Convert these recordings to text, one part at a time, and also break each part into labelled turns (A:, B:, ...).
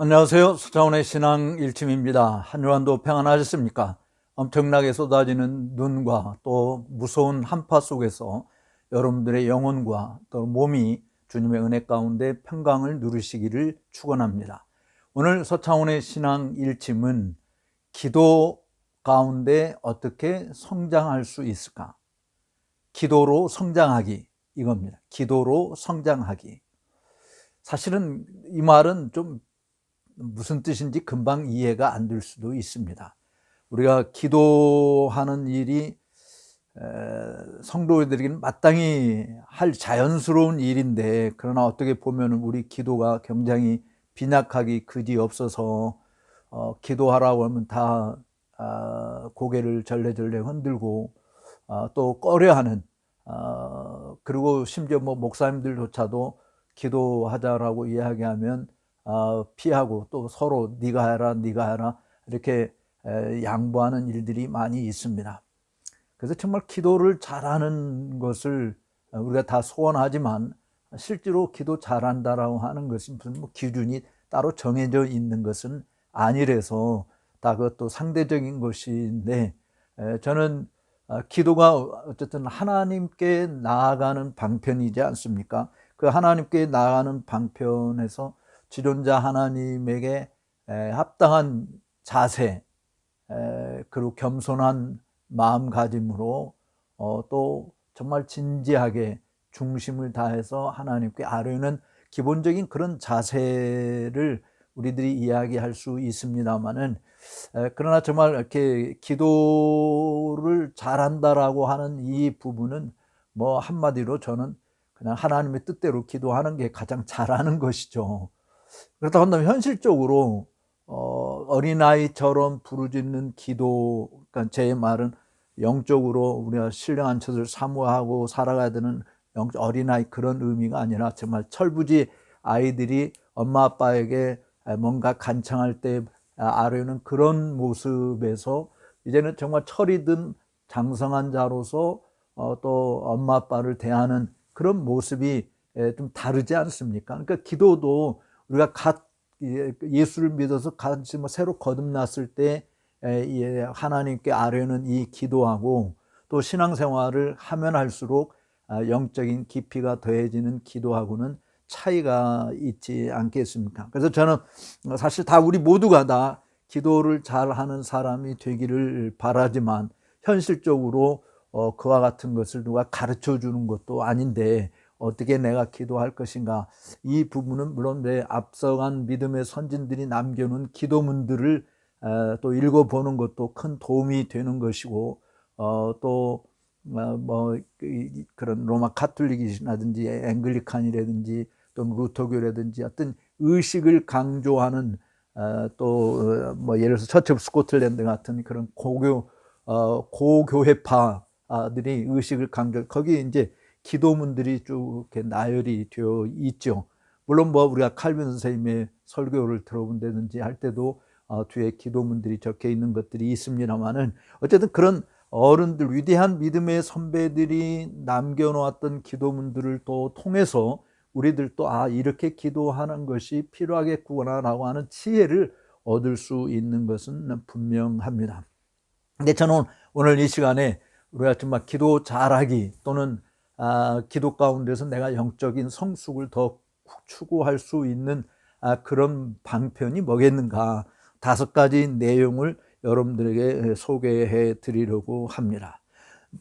A: 안녕하세요. 서창훈의 신앙 일침입니다. 한 주간도 평안하셨습니까? 엄청나게 쏟아지는 눈과 또 무서운 한파 속에서 여러분들의 영혼과 또 몸이 주님의 은혜 가운데 평강을 누리시기를 축원합니다. 오늘 서창훈의 신앙 일침은 기도 가운데 어떻게 성장할 수 있을까? 기도로 성장하기, 이겁니다. 기도로 성장하기. 사실은 이 말은 좀 무슨 뜻인지 금방 이해가 안 될 수도 있습니다. 우리가 기도하는 일이 성도들에게는 마땅히 할 자연스러운 일인데, 그러나 어떻게 보면 우리 기도가 굉장히 빈약하기 그지없어서 기도하라고 하면 다 고개를 절레절레 흔들고 또 꺼려하는, 그리고 심지어 목사님들조차도 기도하자라고 이야기하면 피하고 또 서로 네가 해라 이렇게 양보하는 일들이 많이 있습니다. 그래서 정말 기도를 잘하는 것을 우리가 다 소원하지만, 실제로 기도 잘한다라고 하는 것은 무슨 기준이 따로 정해져 있는 것은 아니라서 다 그것도 상대적인 것인데, 저는 기도가 어쨌든 하나님께 나아가는 방편이지 않습니까? 그 하나님께 나아가는 방편에서 지존자 하나님에게 합당한 자세, 그리고 겸손한 마음가짐으로 또 정말 진지하게 중심을 다해서 하나님께 아뢰는 기본적인 그런 자세를 우리들이 이야기할 수 있습니다만은, 그러나 정말 이렇게 기도를 잘한다라고 하는 이 부분은 한마디로 저는 그냥 하나님의 뜻대로 기도하는 게 가장 잘하는 것이죠. 그렇다고 한다면 현실적으로 어린아이처럼 부르짖는 기도, 그러니까 제 말은 영적으로 우리가 신령한 젖을 사모하고 살아가야 되는 어린아이 그런 의미가 아니라, 정말 철부지 아이들이 엄마 아빠에게 뭔가 간청할 때 아뢰는 그런 모습에서, 이제는 정말 철이 든 장성한 자로서 또 엄마 아빠를 대하는 그런 모습이 좀 다르지 않습니까? 그러니까 기도도 우리가 예수를 믿어서 같이 새로 거듭났을 때 하나님께 아뢰는 이 기도하고, 또 신앙생활을 하면 할수록 영적인 깊이가 더해지는 기도하고는 차이가 있지 않겠습니까? 그래서 저는 사실 다 우리 모두가 다 기도를 잘하는 사람이 되기를 바라지만, 현실적으로 그와 같은 것을 누가 가르쳐 주는 것도 아닌데 어떻게 내가 기도할 것인가, 이 부분은 물론 내 앞서간 믿음의 선진들이 남겨놓은 기도문들을 또 읽어보는 것도 큰 도움이 되는 것이고, 또 그런 로마 카톨릭이라든지 앵글리칸이라든지 또 루터교라든지 어떤 의식을 강조하는, 또 예를 들어서 처치 오브 스코틀랜드 같은 그런 고교회파들이 의식을 강조, 거기 이제 기도문들이 쭉 이렇게 나열이 되어 있죠. 물론 우리가 칼빈 선생님의 설교를 들어본다든지 할 때도 뒤에 기도문들이 적혀 있는 것들이 있습니다만은, 어쨌든 그런 어른들, 위대한 믿음의 선배들이 남겨놓았던 기도문들을 또 통해서 우리들도 이렇게 기도하는 것이 필요하겠구나라고 하는 지혜를 얻을 수 있는 것은 분명합니다. 근데 저는 오늘 이 시간에 우리가 정말 기도 잘하기, 또는 기도 가운데서 내가 영적인 성숙을 더 추구할 수 있는 그런 방편이 뭐겠는가, 5가지 내용을 여러분들에게 소개해 드리려고 합니다.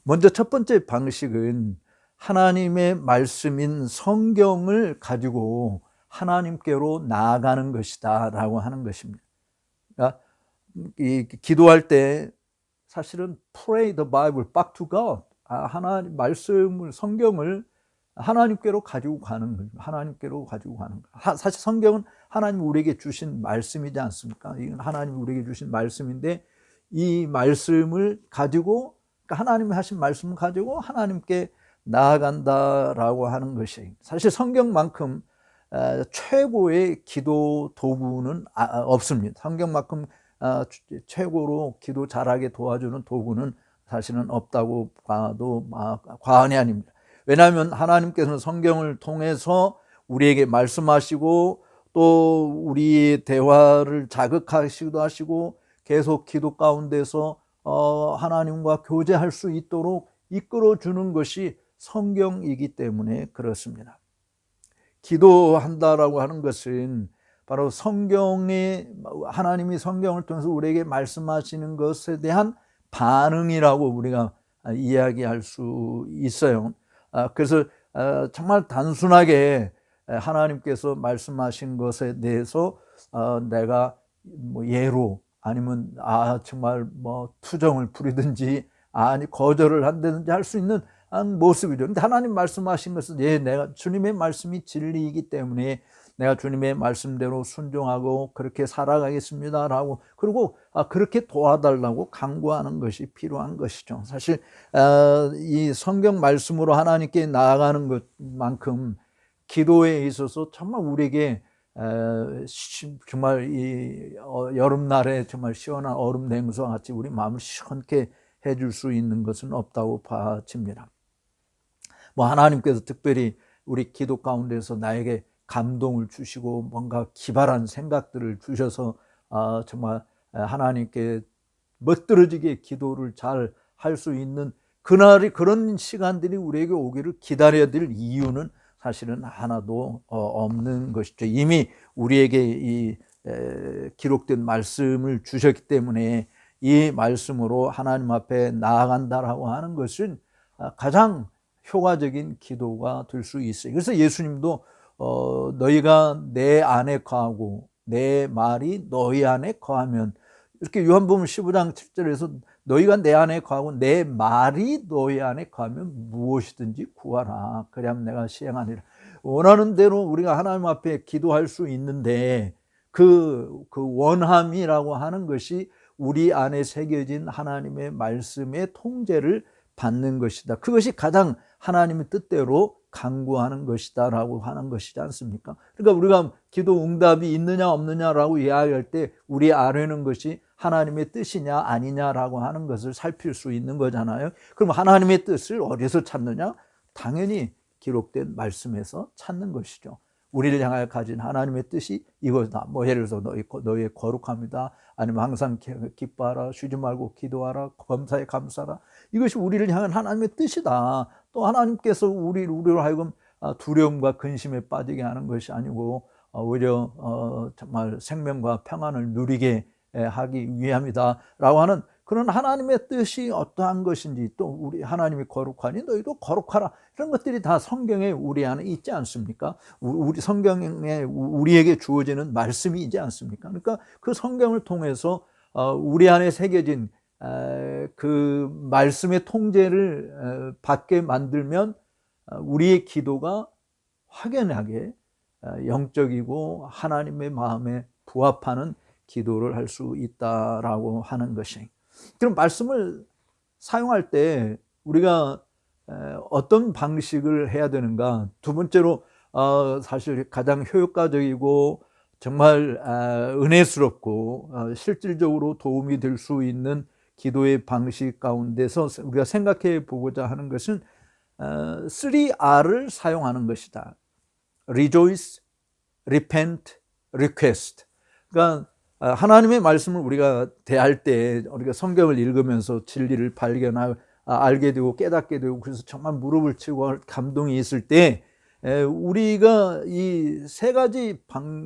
A: 먼저 첫 번째 방식은 하나님의 말씀인 성경을 가지고 하나님께로 나아가는 것이다 라고 하는 것입니다. 그러니까 기도할 때 사실은 pray the Bible back to God, 하나님 말씀을, 성경을 하나님께로 가지고 가는 거죠. 하나님께로 가지고 가는 거. 사실 성경은 하나님 우리에게 주신 말씀이지 않습니까? 이건 하나님 우리에게 주신 말씀인데, 이 말씀을 가지고, 그러니까 하나님이 하신 말씀을 가지고 하나님께 나아간다라고 하는 것이, 사실 성경만큼 최고의 기도 도구는 없습니다. 성경만큼 최고로 기도 잘하게 도와주는 도구는 사실은 없다고 봐도 과언이 아닙니다. 왜냐하면 하나님께서는 성경을 통해서 우리에게 말씀하시고, 또 우리의 대화를 자극하시기도 하시고 계속 기도 가운데서 하나님과 교제할 수 있도록 이끌어주는 것이 성경이기 때문에 그렇습니다. 기도한다라고 하는 것은 바로 하나님이 성경을 통해서 우리에게 말씀하시는 것에 대한 반응이라고 우리가 이야기할 수 있어요. 그래서 정말 단순하게 하나님께서 말씀하신 것에 대해서 내가 뭐 예로 아니면 정말 뭐 투정을 부리든지 아니 거절을 한다든지 할 수 있는 모습이죠. 근데 하나님 말씀하신 것은 내가 주님의 말씀이 진리이기 때문에 내가 주님의 말씀대로 순종하고 그렇게 살아가겠습니다라고, 그리고 그렇게 도와달라고 간구하는 것이 필요한 것이죠. 사실 이 성경 말씀으로 하나님께 나아가는 것만큼 기도에 있어서 정말 우리에게 정말 이 여름날에 정말 시원한 얼음 냉수와 같이 우리 마음을 시원케 해줄 수 있는 것은 없다고 봐집니다. 뭐 하나님께서 특별히 우리 기도 가운데서 나에게 감동을 주시고 뭔가 기발한 생각들을 주셔서 정말 하나님께 멋들어지게 기도를 잘 할 수 있는 그런 시간들이 우리에게 오기를 기다려야 될 이유는 사실은 하나도 없는 것이죠. 이미 우리에게 이 기록된 말씀을 주셨기 때문에 이 말씀으로 하나님 앞에 나아간다라고 하는 것은 가장 효과적인 기도가 될 수 있어요. 그래서 예수님도 너희가 내 안에 거하고 내 말이 너희 안에 거하면, 이렇게 요한복음 15장 7절에서 너희가 내 안에 거하고 내 말이 너희 안에 거하면 무엇이든지 구하라 그리하면 내가 시행하리라. 원하는 대로 우리가 하나님 앞에 기도할 수 있는데 그 원함이라고 하는 것이 우리 안에 새겨진 하나님의 말씀의 통제를 받는 것이다. 그것이 가장 하나님의 뜻대로 간구하는 것이다 라고 하는 것이지 않습니까? 그러니까 우리가 기도 응답이 있느냐 없느냐라고 이야기할 때 우리 안에는 것이 하나님의 뜻이냐 아니냐라고 하는 것을 살필 수 있는 거잖아요. 그럼 하나님의 뜻을 어디서 찾느냐? 당연히 기록된 말씀에서 찾는 것이죠. 우리를 향하여 가진 하나님의 뜻이 이거다. 뭐 예를 들어서 너희의 거룩합니다. 아니면 항상 기뻐하라, 쉬지 말고 기도하라, 범사에 감사하라. 이것이 우리를 향한 하나님의 뜻이다. 또 하나님께서 우리로 하여금 두려움과 근심에 빠지게 하는 것이 아니고 오히려 정말 생명과 평안을 누리게 하기 위함이다라고 하는 그런 하나님의 뜻이 어떠한 것인지, 또 우리 하나님이 거룩하니 너희도 거룩하라, 이런 것들이 다 성경에 우리 안에 있지 않습니까? 우리 성경에 우리에게 주어지는 말씀이 있지 않습니까? 그러니까 그 성경을 통해서 우리 안에 새겨진 그 말씀의 통제를 받게 만들면 우리의 기도가 확연하게 영적이고 하나님의 마음에 부합하는 기도를 할 수 있다라고 하는 것이. 그럼 말씀을 사용할 때 우리가 어떤 방식을 해야 되는가? 두 번째로 사실 가장 효과적이고 정말 은혜스럽고 실질적으로 도움이 될 수 있는 기도의 방식 가운데서 우리가 생각해 보고자 하는 것은 3R을 사용하는 것이다. Rejoice, Repent, Request. 그러니까 하나님의 말씀을 우리가 대할 때 우리가 성경을 읽으면서 진리를 알게 되고 깨닫게 되고, 그래서 정말 무릎을 치고 감동이 있을 때 우리가 이 세 가지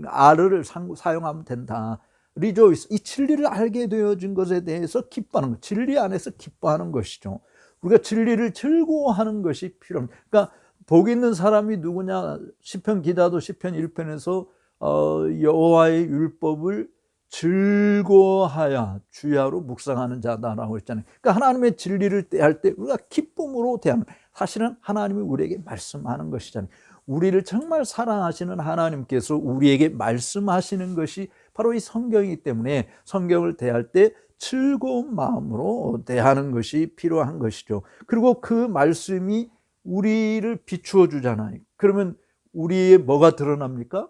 A: R을 사용하면 된다. Rejoice, 이 진리를 알게 되어진 것에 대해서 기뻐하는 것, 진리 안에서 기뻐하는 것이죠. 우리가 진리를 즐거워하는 것이 필요합니다. 그러니까 복 있는 사람이 누구냐? 시편 기자도 시편 1편에서 여호와의 율법을 즐거워하여 주야로 묵상하는 자다라고 했잖아요. 그러니까 하나님의 진리를 대할 때 우리가 기쁨으로 대하는, 사실은 하나님이 우리에게 말씀하는 것이잖아요. 우리를 정말 사랑하시는 하나님께서 우리에게 말씀하시는 것이 바로 이 성경이기 때문에 성경을 대할 때 즐거운 마음으로 대하는 것이 필요한 것이죠. 그리고 그 말씀이 우리를 비추어 주잖아요. 그러면 우리의 뭐가 드러납니까?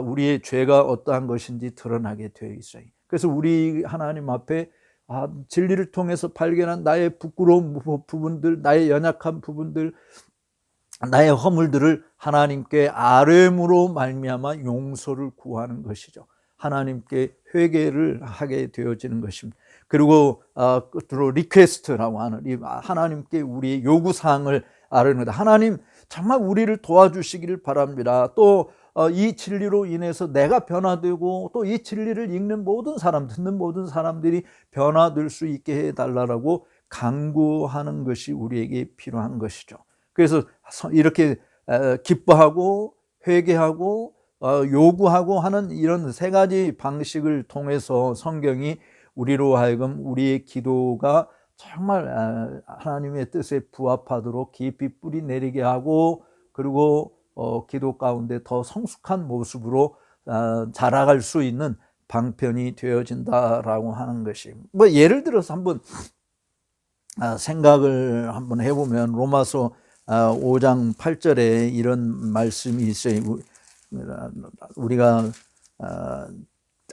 A: 우리의 죄가 어떠한 것인지 드러나게 되어 있어요. 그래서 우리 하나님 앞에 진리를 통해서 발견한 나의 부끄러운 부분들, 나의 연약한 부분들, 나의 허물들을 하나님께 아뢰므로 말미암아 용서를 구하는 것이죠. 하나님께 회개를 하게 되어지는 것입니다. 그리고 끝으로 리퀘스트라고 하는 하나님께 우리의 요구사항을 아뢰는 것. 하나님 정말 우리를 도와주시기를 바랍니다. 또 이 진리로 인해서 내가 변화되고 또 이 진리를 읽는 모든 사람, 듣는 모든 사람들이 변화될 수 있게 해달라고 간구하는 것이 우리에게 필요한 것이죠. 그래서 이렇게 기뻐하고 회개하고 요구하고 하는 이런 세 가지 방식을 통해서 성경이 우리로 하여금 우리의 기도가 정말 하나님의 뜻에 부합하도록 깊이 뿌리 내리게 하고, 그리고 기도 가운데 더 성숙한 모습으로 자라갈 수 있는 방편이 되어진다라고 하는 것이, 뭐 예를 들어서 한번 생각을 한번 해보면 로마서 5장 8절에 이런 말씀이 있어요. 우리가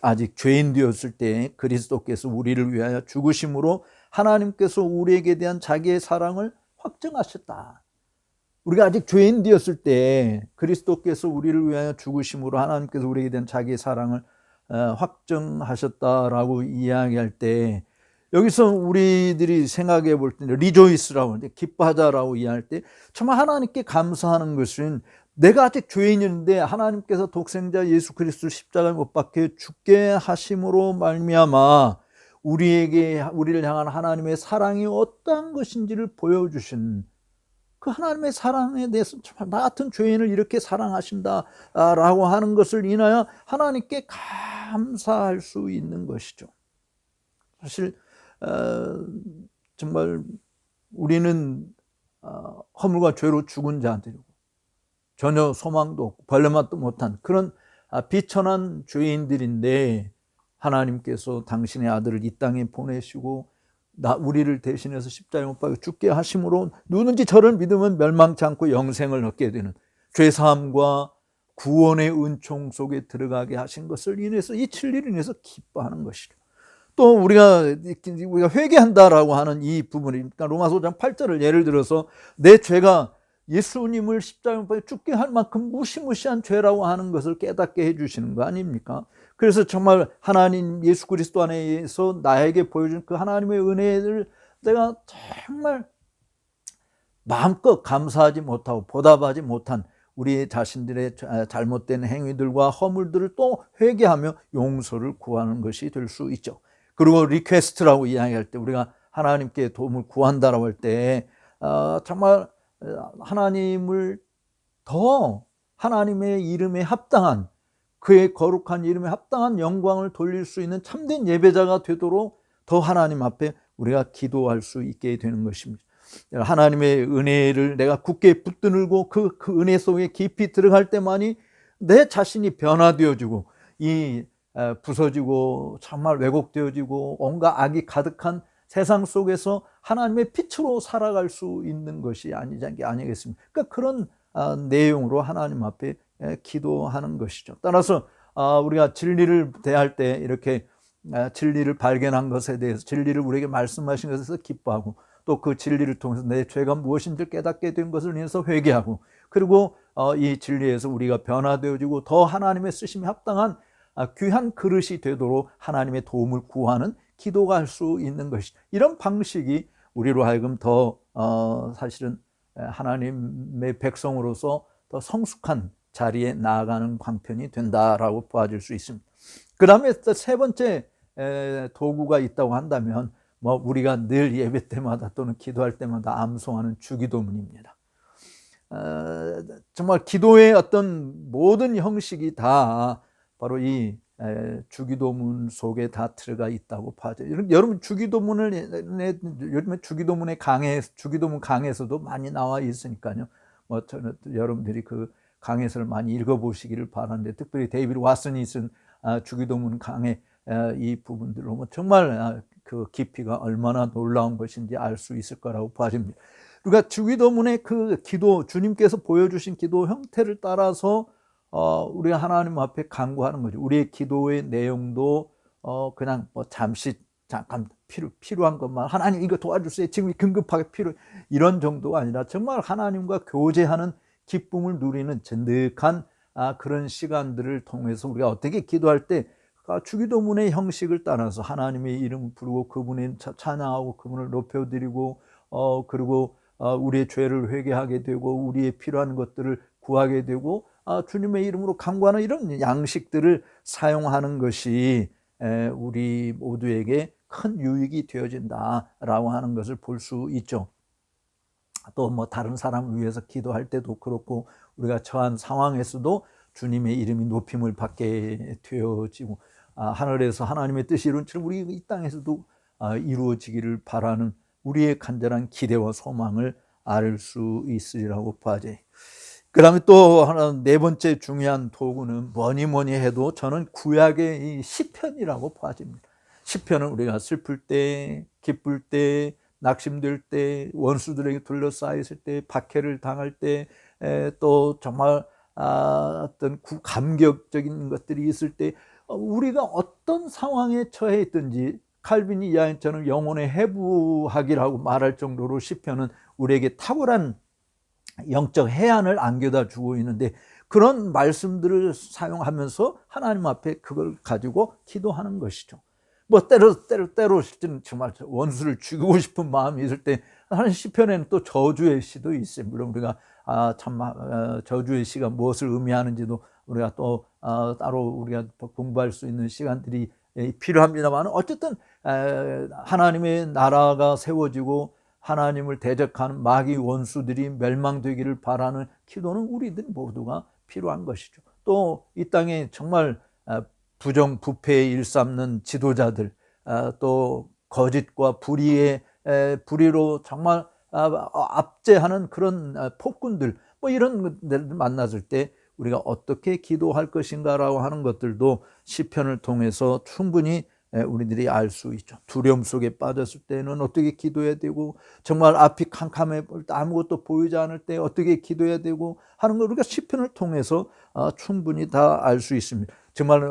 A: 아직 죄인 되었을 때 그리스도께서 우리를 위하여 죽으심으로 하나님께서 우리에게 대한 자기의 사랑을 확증하셨다. 우리가 아직 죄인 되었을 때 그리스도께서 우리를 위하여 죽으심으로 하나님께서 우리에게 대한 자기의 사랑을 확증하셨다라고 이야기할 때, 여기서 우리들이 생각해 볼 때 리조이스라고 하는데, 기뻐하자라고 이야기할 때 정말 하나님께 감사하는 것은 내가 아직 죄인인데 하나님께서 독생자 예수 그리스도를 십자가에 못 박혀 죽게 하심으로 말미암아 우리를 향한 하나님의 사랑이 어떠한 것인지를 보여주신 그 하나님의 사랑에 대해서 정말 나 같은 죄인을 이렇게 사랑하신다라고 하는 것을 인하여 하나님께 감사할 수 있는 것이죠. 사실 정말 우리는 허물과 죄로 죽은 자들이고 전혀 소망도 없고 벌레맛도 못한 그런 비천한 죄인들인데, 하나님께서 당신의 아들을 이 땅에 보내시고 우리를 대신해서 십자가에 못 박혀 죽게 하심으로 누구든지 저를 믿으면 멸망치 않고 영생을 얻게 되는 죄사함과 구원의 은총 속에 들어가게 하신 것을 인해서, 이 진리를 인해서 기뻐하는 것이죠. 또 우리가 회개한다라고 하는 이 부분이, 그러니까 로마서 5장 8절을 예를 들어서 내 죄가 예수님을 십자가에 못 죽게 할 만큼 무시무시한 죄라고 하는 것을 깨닫게 해주시는 거 아닙니까? 그래서 정말 하나님 예수 그리스도 안에서 나에게 보여준 그 하나님의 은혜를 내가 정말 마음껏 감사하지 못하고 보답하지 못한 우리 자신들의 잘못된 행위들과 허물들을 또 회개하며 용서를 구하는 것이 될 수 있죠. 그리고 리퀘스트라고 이야기할 때, 우리가 하나님께 도움을 구한다라고 할 때 정말 하나님을 더 하나님의 이름에 합당한, 그의 거룩한 이름에 합당한 영광을 돌릴 수 있는 참된 예배자가 되도록 더 하나님 앞에 우리가 기도할 수 있게 되는 것입니다. 하나님의 은혜를 내가 굳게 붙들고 그 은혜 속에 깊이 들어갈 때만이 내 자신이 변화되어지고 이 부서지고 정말 왜곡되어지고 온갖 악이 가득한 세상 속에서 하나님의 빛으로 살아갈 수 있는 것이 아니겠습니까? 그러니까 그런 내용으로 하나님 앞에 기도하는 것이죠. 따라서 우리가 진리를 대할 때 이렇게 진리를 발견한 것에 대해서, 진리를 우리에게 말씀하신 것에 대해서 기뻐하고, 또 그 진리를 통해서 내 죄가 무엇인지 깨닫게 된 것을 인해서 회개하고, 그리고 이 진리에서 우리가 변화되어지고 더 하나님의 쓰심에 합당한 귀한 그릇이 되도록 하나님의 도움을 구하는 기도가 할 수 있는 것이죠. 이런 방식이 우리로 하여금 더 사실은 하나님의 백성으로서 더 성숙한 자리에 나아가는 방편이 된다라고 보아질 수 있습니다. 그 다음에 세 번째 도구가 있다고 한다면, 우리가 늘 예배 때마다 또는 기도할 때마다 암송하는 주기도문입니다. 정말 기도의 어떤 모든 형식이 다 바로 이 주기도문 속에 다 들어가 있다고 봐죠. 여러분 요즘에 주기도문 강해에서도 많이 나와 있으니까요. 저는 여러분들이 그 강해서를 많이 읽어보시기를 바라는데, 특별히 데이비드 왓슨이 쓴 주기도문 강해 이 부분들로 보면 정말 그 깊이가 얼마나 놀라운 것인지 알 수 있을 거라고 봐집니다. 그러니까 주기도문의 그 기도, 주님께서 보여주신 기도 형태를 따라서 우리가 하나님 앞에 간구하는 거죠. 우리의 기도의 내용도 그냥 잠깐 필요한 것만 하나님 이거 도와주세요. 지금 긴급하게 이런 정도가 아니라 정말 하나님과 교제하는 기쁨을 누리는 진득한 그런 시간들을 통해서 우리가 어떻게 기도할 때 주기도문의 형식을 따라서 하나님의 이름을 부르고 그분을 찬양하고 그분을 높여드리고 그리고 우리의 죄를 회개하게 되고 우리의 필요한 것들을 구하게 되고 주님의 이름으로 간구하는 이런 양식들을 사용하는 것이 우리 모두에게 큰 유익이 되어진다라고 하는 것을 볼 수 있죠. 또 뭐 다른 사람을 위해서 기도할 때도 그렇고 우리가 처한 상황에서도 주님의 이름이 높임을 받게 되어지고 하늘에서 하나님의 뜻이 이룬처럼 우리 이 땅에서도 이루어지기를 바라는 우리의 간절한 기대와 소망을 알 수 있으리라고 봐야지. 그 다음에 또 하나 네 번째 중요한 도구는 뭐니 해도 저는 구약의 이 시편이라고 봐집니다. 시편은 우리가 슬플 때, 기쁠 때, 낙심될 때, 원수들에게 둘러싸여 있을 때, 박해를 당할 때, 또 정말 어떤 감격적인 것들이 있을 때 우리가 어떤 상황에 처해 있든지 칼빈이 이야기처럼 영혼의 해부학이라고 말할 정도로 시편은 우리에게 탁월한 영적 해안을 안겨다 주고 있는데 그런 말씀들을 사용하면서 하나님 앞에 그걸 가지고 기도하는 것이죠. 뭐 때로 정말 원수를 죽이고 싶은 마음이 있을 때 하나님 시편에는 또 저주의 시도 있어요. 물론 우리가 저주의 시가 무엇을 의미하는지도 우리가 또 따로 우리가 공부할 수 있는 시간들이 필요합니다만 어쨌든 하나님의 나라가 세워지고 하나님을 대적하는 마귀 원수들이 멸망되기를 바라는 기도는 우리들 모두가 필요한 것이죠. 또 이 땅에 정말 부정부패에 일삼는 지도자들, 또 거짓과 불의로 정말 압제하는 그런 폭군들, 뭐 이런 것들을 만났을 때 우리가 어떻게 기도할 것인가라고 하는 것들도 시편을 통해서 충분히 우리들이 알 수 있죠. 두려움 속에 빠졌을 때는 어떻게 기도해야 되고 정말 앞이 캄캄해 볼 때 아무것도 보이지 않을 때 어떻게 기도해야 되고 하는 걸 우리가 시편을 통해서 충분히 다 알 수 있습니다. 정말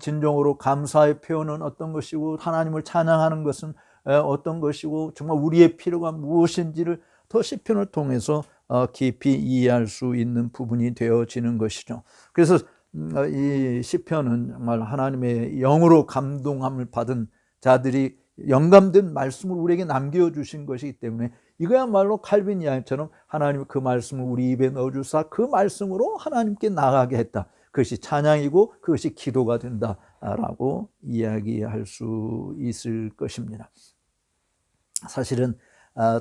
A: 진정으로 감사의 표현은 어떤 것이고 하나님을 찬양하는 것은 어떤 것이고 정말 우리의 필요가 무엇인지를 더 시편을 통해서 깊이 이해할 수 있는 부분이 되어지는 것이죠. 그래서 이 시편은 정말 하나님의 영으로 감동함을 받은 자들이 영감된 말씀을 우리에게 남겨주신 것이기 때문에 이거야말로 칼빈 이야기처럼 하나님 그 말씀을 우리 입에 넣어주사 그 말씀으로 하나님께 나가게 했다. 그것이 찬양이고 그것이 기도가 된다라고 이야기할 수 있을 것입니다. 사실은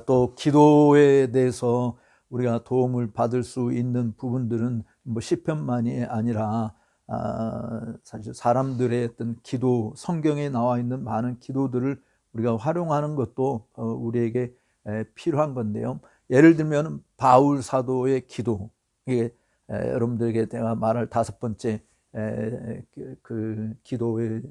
A: 또 기도에 대해서 우리가 도움을 받을 수 있는 부분들은 뭐 시편만이 아니라 사실 사람들의 어떤 기도, 성경에 나와 있는 많은 기도들을 우리가 활용하는 것도 우리에게 필요한 건데요. 예를 들면 바울 사도의 기도, 이게 여러분들에게 제가 말할 다섯 번째 그 기도에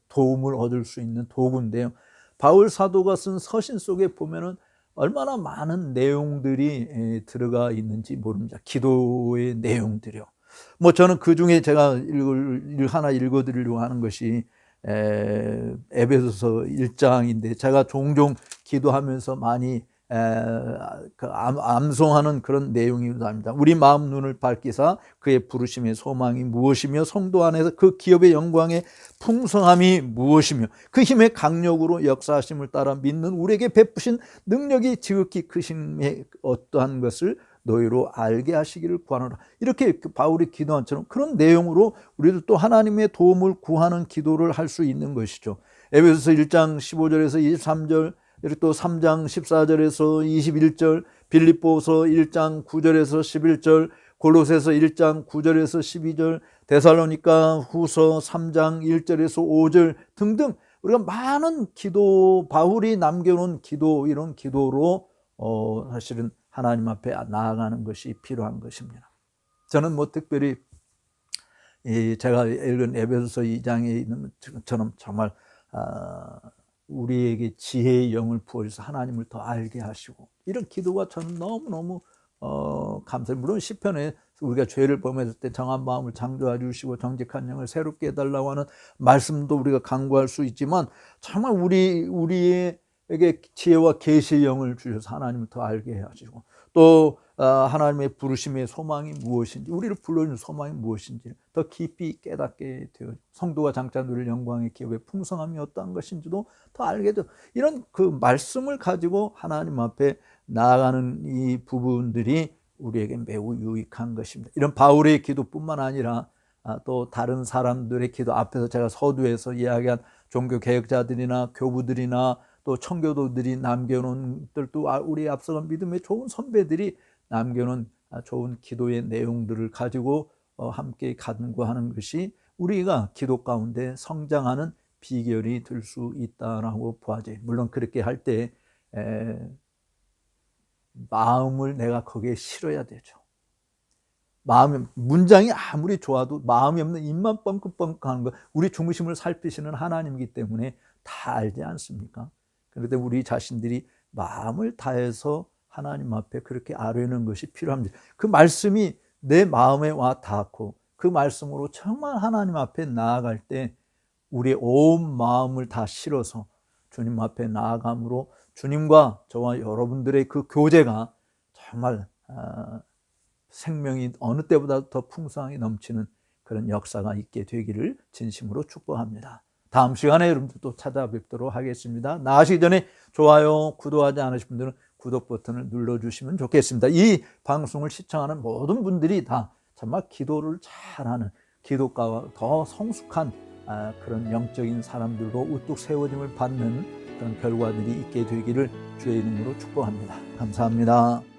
A: 도움을 얻을 수 있는 도구인데요. 바울 사도가 쓴 서신 속에 보면은 얼마나 많은 내용들이 들어가 있는지 모릅니다. 기도의 내용들이요. 뭐 저는 그 중에 제가 하나 읽어드리려고 하는 것이 에베소서 1장인데 제가 종종 기도하면서 많이 암송하는 그런 내용이기도 합니다. 우리 마음 눈을 밝히사 그의 부르심의 소망이 무엇이며 성도 안에서 그 기업의 영광의 풍성함이 무엇이며 그 힘의 강력으로 역사하심을 따라 믿는 우리에게 베푸신 능력이 지극히 크심에 어떠한 것을 너희로 알게 하시기를 구하노라. 이렇게 바울이 기도한 처럼 그런 내용으로 우리도 또 하나님의 도움을 구하는 기도를 할 수 있는 것이죠. 에베소서 1장 15절에서 23절, 그리고 또 3장 14절에서 21절, 빌립보서 1장 9절에서 11절, 골로새서 1장 9절에서 12절, 데살로니가 후서 3장 1절에서 5절 등등 우리가 많은 기도, 바울이 남겨놓은 기도, 이런 기도로 사실은 하나님 앞에 나아가는 것이 필요한 것입니다. 저는 뭐 특별히 제가 읽은 에베소서 2장에 있는 것처럼 정말 우리에게 지혜의 영을 부어주셔서 하나님을 더 알게 하시고 이런 기도가 저는 너무너무 감사해. 물론 시편에 우리가 죄를 범했을 때 정한 마음을 창조해 주시고 정직한 영을 새롭게 해달라고 하는 말씀도 우리가 간구할 수 있지만, 정말 우리에게 지혜와 계시의 영을 주셔서 하나님을 더 알게 해 하시고, 또 하나님의 부르심의 소망이 무엇인지, 우리를 불러주는 소망이 무엇인지 더 깊이 깨닫게 되어, 성도가 장차 누릴 영광의 기업의 풍성함이 어떠한 것인지도 더 알게 되어, 이런 그 말씀을 가지고 하나님 앞에 나아가는 이 부분들이 우리에게 매우 유익한 것입니다. 이런 바울의 기도뿐만 아니라 또 다른 사람들의 기도, 앞에서 제가 서두에서 이야기한 종교개혁자들이나 교부들이나 또 청교도들이 남겨놓은 것들도, 우리 앞서간 믿음의 좋은 선배들이 남겨놓은 좋은 기도의 내용들을 가지고 함께 간구하는 것이 우리가 기도 가운데 성장하는 비결이 될 수 있다라고 보아지. 물론 그렇게 할 때 마음을 내가 거기에 실어야 되죠. 마음이, 문장이 아무리 좋아도 마음이 없는 입만 뻥긋뻥긋하는 거, 우리 중심을 살피시는 하나님이기 때문에 다 알지 않습니까? 그런데 우리 자신들이 마음을 다해서 하나님 앞에 그렇게 아뢰는 것이 필요합니다. 그 말씀이 내 마음에 와 닿고 그 말씀으로 정말 하나님 앞에 나아갈 때 우리의 온 마음을 다 실어서 주님 앞에 나아감으로 주님과 저와 여러분들의 그 교제가 정말 생명이 어느 때보다 더 풍성하게 넘치는 그런 역사가 있게 되기를 진심으로 축복합니다. 다음 시간에 여러분들 또 찾아뵙도록 하겠습니다. 나가시기 전에 좋아요, 구독하지 않으신 분들은 구독 버튼을 눌러주시면 좋겠습니다. 이 방송을 시청하는 모든 분들이 다 정말 기도를 잘하는, 기도가와 더 성숙한 그런 영적인 사람들로 우뚝 세워짐을 받는 그런 결과들이 있게 되기를 주의 이름으로 축복합니다. 감사합니다.